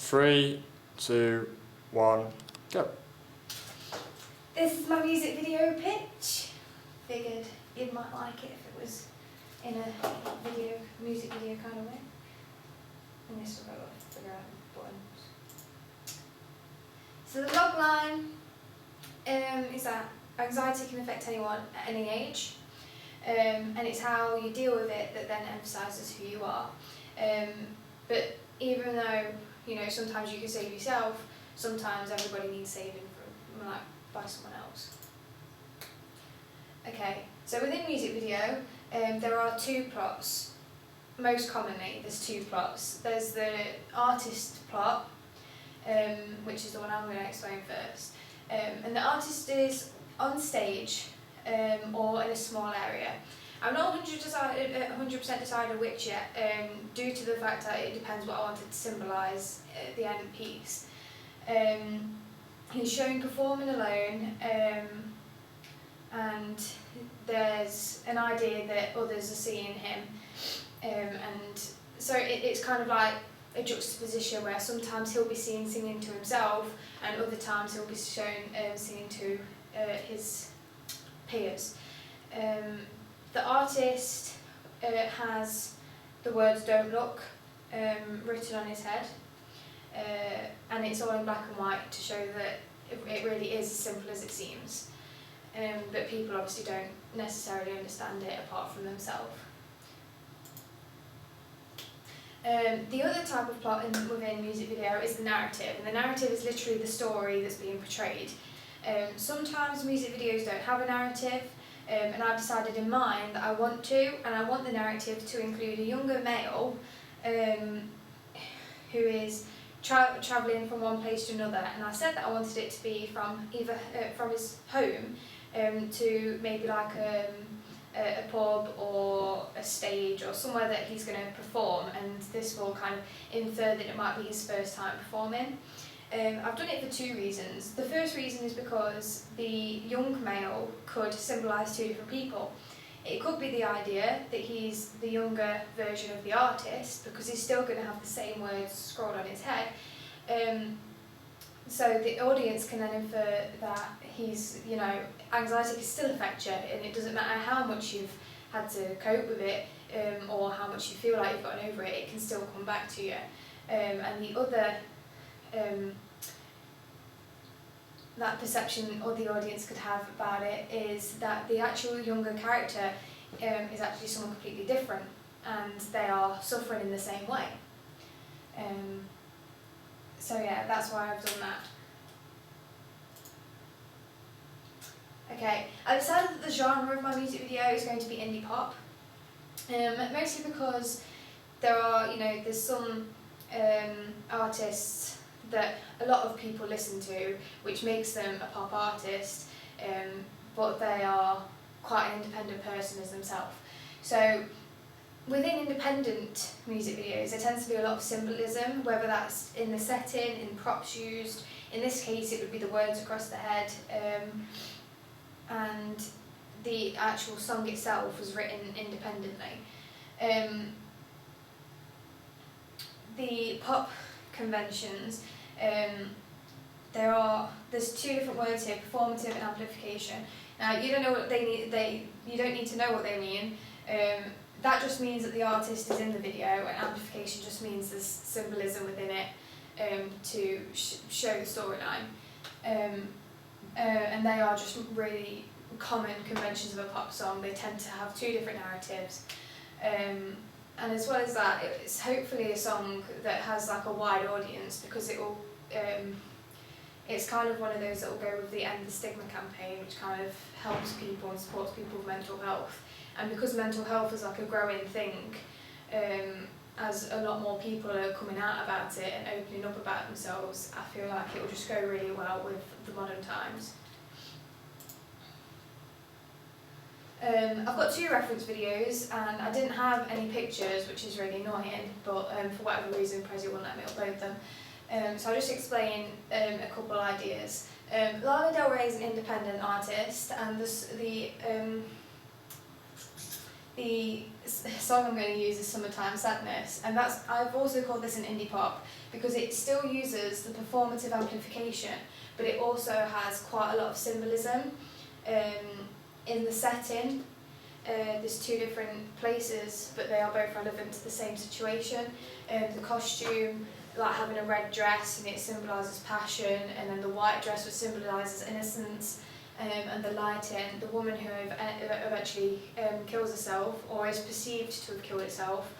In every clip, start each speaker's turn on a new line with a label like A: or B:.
A: 3, 2, 1, go.
B: This is my music video pitch. Figured you might like it if it was in a music video kind of way. And this will go off, figure out the buttons. So the log line is that anxiety can affect anyone at any age. And it's how you deal with it that then emphasises who you are. But even though, sometimes you can save yourself, sometimes everybody needs saving by someone else. Okay, so within music video, there are two plots. Most commonly, there's two plots. There's the artist plot, which is the one I'm going to explain first. And the artist is on stage or in a small area. I'm not 100% decided which yet, due to the fact that it depends what I wanted to symbolise at the end piece. He's shown performing alone, and there's an idea that others are seeing him, and so it's kind of like a juxtaposition where sometimes he'll be seen singing to himself and other times he'll be shown singing to his peers. The artist has the words "Don't Look" written on his head, and it's all in black and white to show that it really is as simple as it seems, but people obviously don't necessarily understand it apart from themselves. The other type of plot within music video is the narrative, and the narrative is literally the story that's being portrayed. Sometimes music videos don't have a narrative, and I've decided in mine that I want the narrative to include a younger male who is travelling from one place to another, and I said that I wanted it to be from either from his home to maybe like a pub or a stage or somewhere that he's going to perform, and this will kind of infer that it might be his first time performing. I've done it for two reasons. The first reason is because the young male could symbolise two different people. It could be the idea that he's the younger version of the artist because he's still going to have the same words scrolled on his head. So the audience can then infer that he's, anxiety can still affect you, and it doesn't matter how much you've had to cope with it or how much you feel like you've gotten over it, it can still come back to you. And the other that perception or the audience could have about it is that the actual younger character is actually someone completely different, and they are suffering in the same way. So yeah, that's why I've done that. Okay, I decided that the genre of my music video is going to be indie pop, mostly because there's some artists that a lot of people listen to, which makes them a pop artist, but they are quite an independent person as themselves. So within independent music videos, there tends to be a lot of symbolism, whether that's in the setting, in props used. In this case, it would be the words across the head, and the actual song itself was written independently. The pop conventions, there's two different words here: performative and amplification. Now you don't know what they need. You don't need to know what they mean. That just means that the artist is in the video, and amplification just means there's symbolism within it to show the storyline. And they are just really common conventions of a pop song. They tend to have two different narratives. And as well as that, it's hopefully a song that has like a wide audience, because it will. It's kind of one of those that will go with the End the Stigma campaign, which kind of helps people and supports people with mental health. And because mental health is like a growing thing, as a lot more people are coming out about it and opening up about themselves, I feel like it will just go really well with the modern times. I've got two reference videos, and I didn't have any pictures, which is really annoying, but for whatever reason Prezi wouldn't let me upload them. So I'll just explain a couple ideas. Lana Del Rey is an independent artist, and the song I'm going to use is Summertime Sadness, and I've also called this an indie pop because it still uses the performative amplification, but it also has quite a lot of symbolism in the setting. There's two different places, but they are both relevant to the same situation. The costume, like having a red dress, and it symbolises passion, and then the white dress, which symbolises innocence, and the lighting. The woman who eventually kills herself, or is perceived to have killed herself,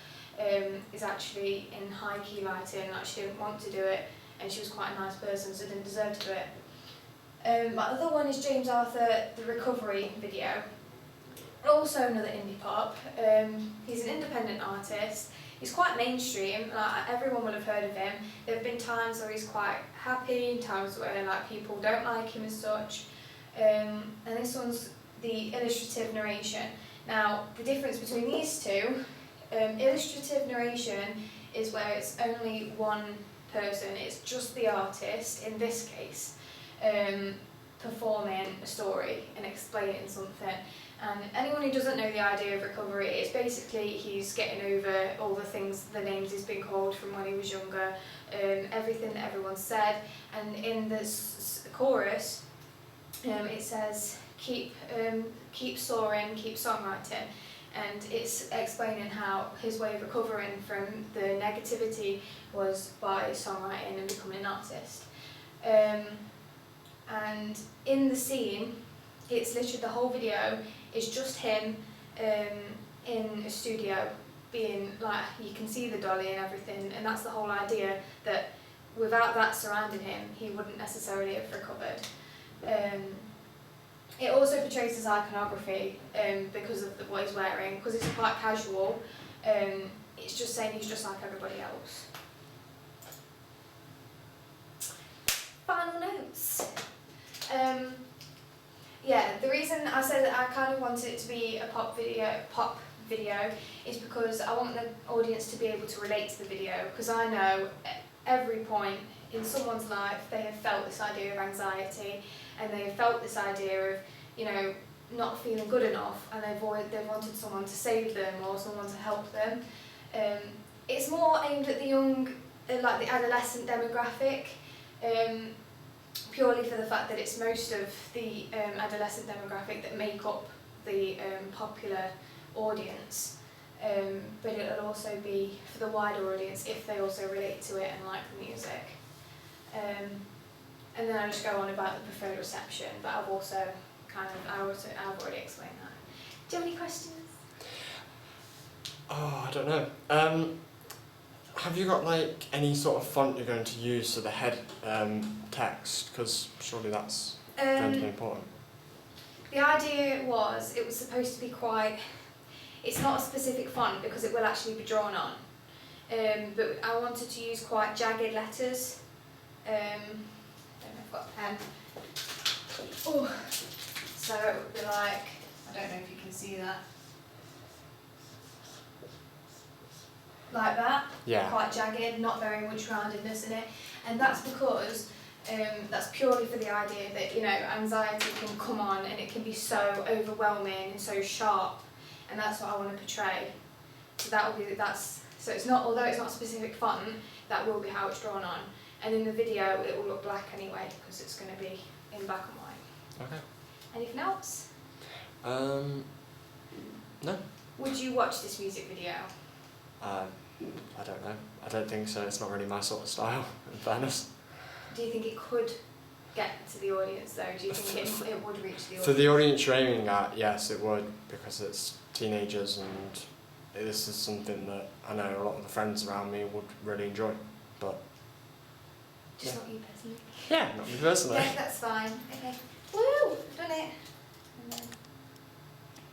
B: is actually in high key lighting. Like, she didn't want to do it, and she was quite a nice person, so didn't deserve to do it. My other one is James Arthur, the Recovery video. Also another indie pop. He's an independent artist. He's quite mainstream. Like, everyone will have heard of him. There have been times where he's quite happy, times where like people don't like him as such. And this one's the illustrative narration. Now, the difference between these two, illustrative narration is where it's only one person. It's just the artist, in this case, performing a story and explaining something. And anyone who doesn't know the idea of recovery, it's basically he's getting over all the things, the names he's been called from when he was younger, everything that everyone said. And in this chorus, it says, keep soaring, keep songwriting. And it's explaining how his way of recovering from the negativity was by songwriting and becoming an artist. And in the scene, it's literally the whole video is just him in a studio, being like, you can see the dolly and everything, and that's the whole idea, that without that surrounding him, he wouldn't necessarily have recovered. It also portrays his iconography because of what he's wearing, because it's quite casual. It's just saying he's just like everybody else. Final notes. Yeah, the reason I said that I kind of want it to be a pop video is because I want the audience to be able to relate to the video, because I know at every point in someone's life they have felt this idea of anxiety, and they have felt this idea of, you know, not feeling good enough, and they've wanted someone to save them or someone to help them. It's more aimed at the young, like the adolescent demographic, purely for the fact that it's most of the adolescent demographic that make up the popular audience. But it'll also be for the wider audience if they also relate to it and like the music. And then I'll just go on about the preferred reception, but I've already explained that. Do you have any questions?
A: Oh, I don't know. Have you got like any sort of font you're going to use for the head text? Because surely that's going to be important.
B: The idea was it was supposed to be quite. It's not a specific font because it will actually be drawn on. But I wanted to use quite jagged letters. I don't know if I've got a pen. Oh, so it would be like, I don't know if you can see that. Like that,
A: yeah.
B: Quite jagged, not very much roundedness in it, and that's because that's purely for the idea that, you know, anxiety can come on and it can be so overwhelming and so sharp, and that's what I want to portray. So so it's not, although it's not a specific font, that will be how it's drawn on, and in the video it will look black anyway because it's going to be in black and white.
A: Okay.
B: Anything else?
A: No.
B: Would you watch this music video?
A: I don't know. I don't think so. It's not really my sort of style, in fairness.
B: Do you think it could get to the audience though? Do you think it would reach the audience?
A: For the audience you're aiming at, yes, it would, because it's teenagers, and this is something that I know a lot of the friends around me would really enjoy. But
B: just not you personally?
A: Yeah, not me personally.
B: Yeah, that's fine. Okay. Woo! Done it. And then